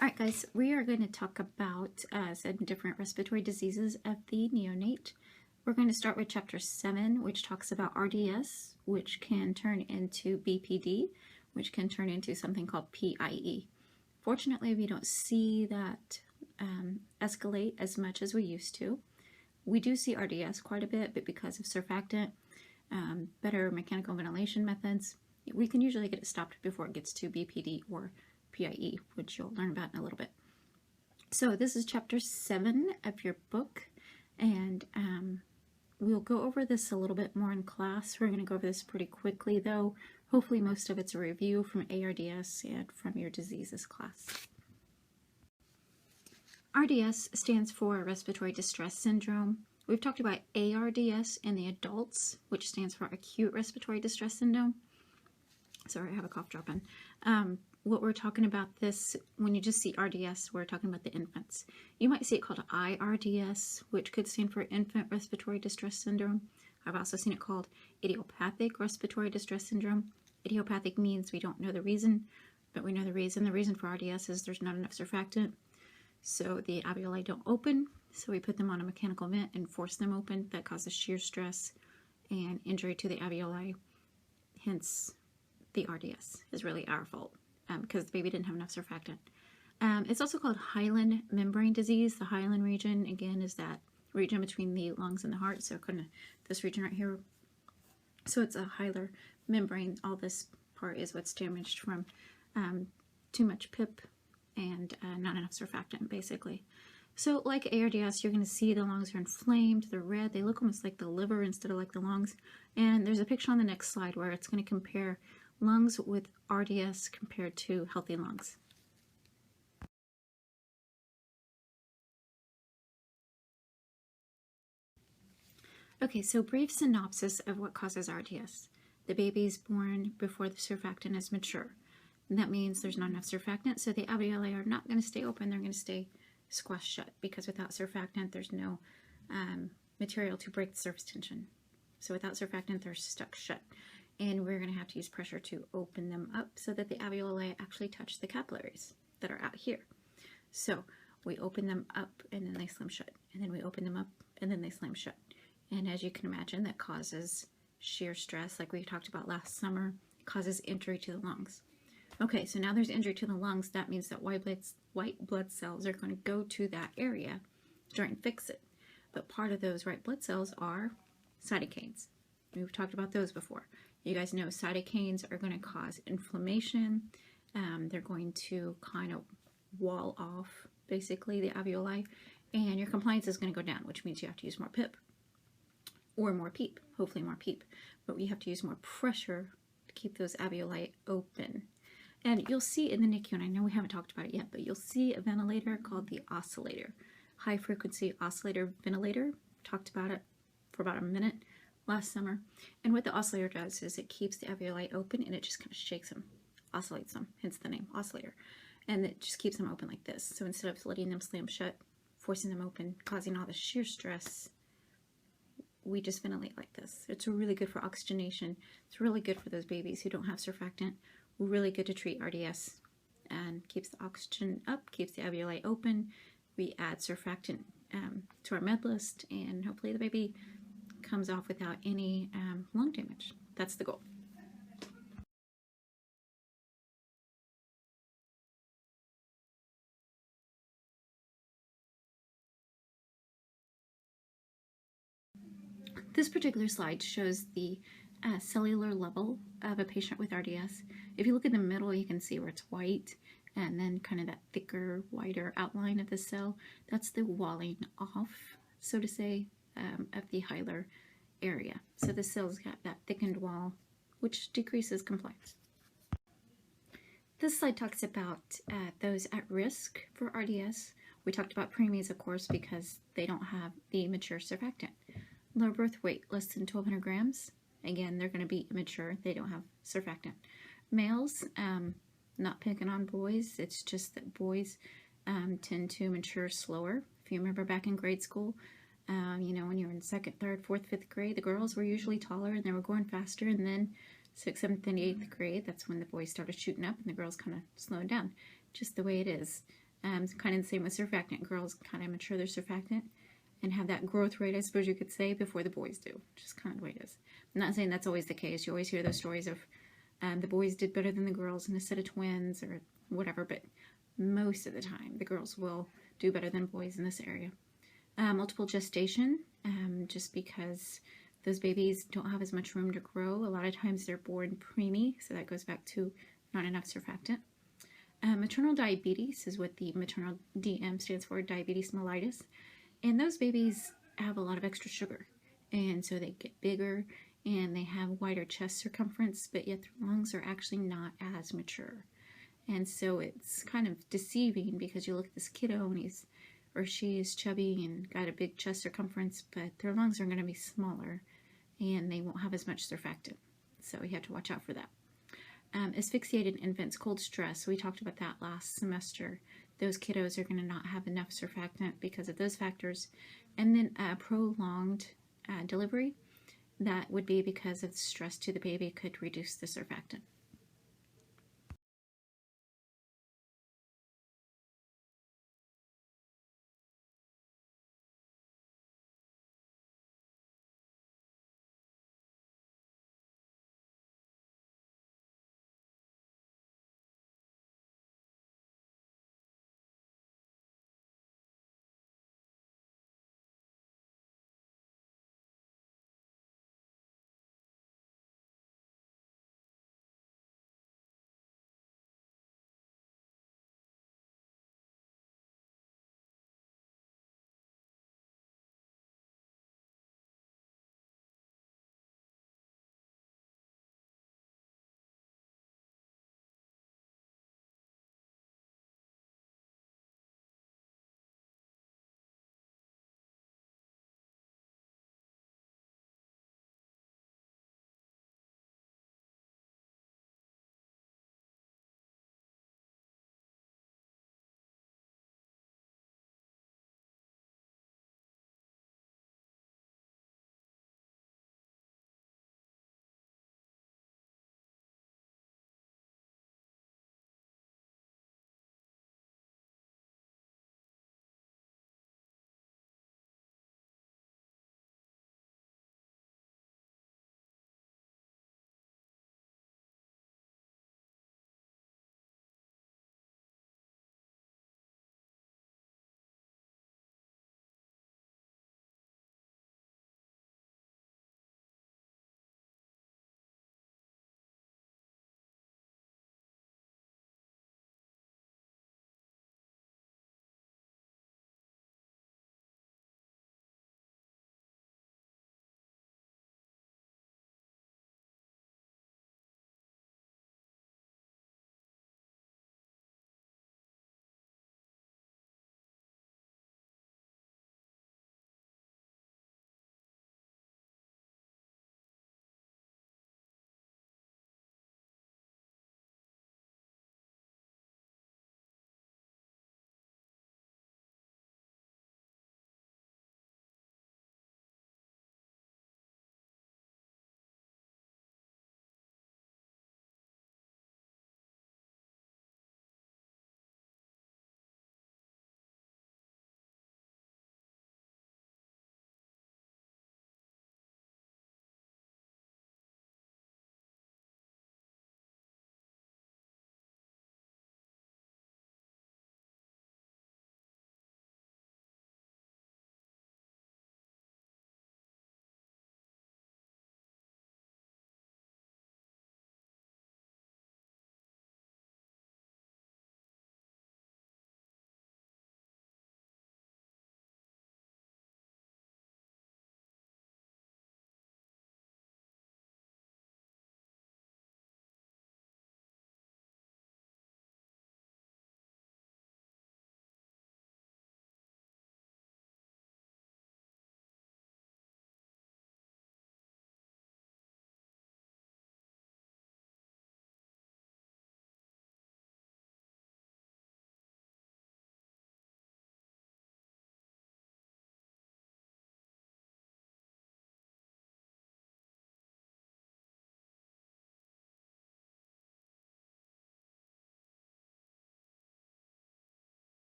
Alright guys, we are going to talk about some different respiratory diseases of the neonate. We're going to start with chapter 7, which talks about RDS, which can turn into BPD, which can turn into something called PIE. Fortunately, we don't see that escalate as much as we used to. We do see RDS quite a bit, but because of surfactant, better mechanical ventilation methods, we can usually get it stopped before it gets to BPD or PIE, which you'll learn about in a little bit. So this is chapter 7 of your book, and we'll go over this a little bit more in class. We're going to go over this pretty quickly, though. Hopefully most of it's a review from ARDS and from your diseases class. RDS stands for respiratory distress syndrome. We've talked about ARDS in the adults, which stands for acute respiratory distress syndrome. Sorry, I have a cough dropping. What we're talking about this, when you just see RDS, we're talking about the infants. You might see it called IRDS, which could stand for infant respiratory distress syndrome. I've also seen it called idiopathic respiratory distress syndrome. Idiopathic means we don't know the reason, but we know the reason. The reason for RDS is there's not enough surfactant, so the alveoli don't open. So we put them on a mechanical vent and force them open. That causes shear stress and injury to the alveoli. Hence, the RDS is really our fault, because the baby didn't have enough surfactant. It's also called hyaline membrane disease. The hyaline region, again, is that region between the lungs and the heart, so kind of this region right here. So it's a hilar membrane. All this part is what's damaged from too much PIP and not enough surfactant, basically. So like ARDS, you're going to see the lungs are inflamed, they're red, they look almost like the liver instead of like the lungs. And there's a picture on the next slide where it's going to compare lungs with RDS compared to healthy lungs. Okay, so brief synopsis of what causes RDS. The baby is born before the surfactant is mature. And that means there's not enough surfactant, so the alveoli are not going to stay open, they're going to stay squashed shut, because without surfactant there's no material to break the surface tension. So without surfactant they're stuck shut. And we're going to have to use pressure to open them up so that the alveoli actually touch the capillaries that are out here. So we open them up and then they slam shut. And then we open them up and then they slam shut. And as you can imagine, that causes shear stress, like we talked about last summer. It causes injury to the lungs. Okay, so now there's injury to the lungs. That means that white blood cells are going to go to that area to try and fix it. But part of those white blood cells are cytokines. We've talked about those before. You guys know cytokines are going to cause inflammation. They're going to kind of wall off, basically, the alveoli. And your compliance is going to go down, which means you have to use more PIP. Or more PEEP, hopefully more PEEP. But we have to use more pressure to keep those alveoli open. And you'll see in the NICU, and I know we haven't talked about it yet, but you'll see a ventilator called the oscillator. High frequency oscillator ventilator. Talked about it for about a minute last summer. And what the oscillator does is it keeps the alveoli open and it just kind of shakes them, oscillates them, hence the name oscillator. And it just keeps them open like this. So instead of letting them slam shut, forcing them open, causing all the shear stress, we just ventilate like this. It's really good for oxygenation. It's really good for those babies who don't have surfactant. Really good to treat RDS and keeps the oxygen up, keeps the alveoli open. We add surfactant to our med list, and hopefully the baby comes off without any lung damage. That's the goal. This particular slide shows the cellular level of a patient with RDS. If you look in the middle, you can see where it's white, and then kind of that thicker, whiter outline of the cell. That's the walling off, so to say, of the hilar area. So the cell's got that thickened wall, which decreases compliance. This slide talks about those at risk for RDS. We talked about preemies, of course, because they don't have the mature surfactant. Low birth weight, less than 1,200 grams. Again, they're going to be immature. They don't have surfactant. Males, not picking on boys. It's just that boys tend to mature slower. If you remember back in grade school, you know, when you were in 2nd, 3rd, 4th, 5th grade, the girls were usually taller and they were going faster. And then 6th, 7th, and 8th grade, that's when the boys started shooting up and the girls kind of slowed down. Just the way it is. Kind of the same with surfactant. Girls kind of mature their surfactant and have that growth rate, I suppose you could say, before the boys do, which is kind of the way it is. I'm not saying that's always the case. You always hear those stories of the boys did better than the girls in a set of twins or whatever, but most of the time the girls will do better than boys in this area. Multiple gestation, just because those babies don't have as much room to grow. A lot of times they're born preemie, so that goes back to not enough surfactant. Maternal diabetes is what the maternal DM stands for, diabetes mellitus. And those babies have a lot of extra sugar. And so they get bigger and they have wider chest circumference, but yet their lungs are actually not as mature. And so it's kind of deceiving because you look at this kiddo and he's or she is chubby and got a big chest circumference, but their lungs are going to be smaller and they won't have as much surfactant. So you have to watch out for that. Asphyxiated infants, cold stress. We talked about that last semester. Those kiddos are going to not have enough surfactant because of those factors. And then prolonged delivery, that would be because of stress to the baby could reduce the surfactant.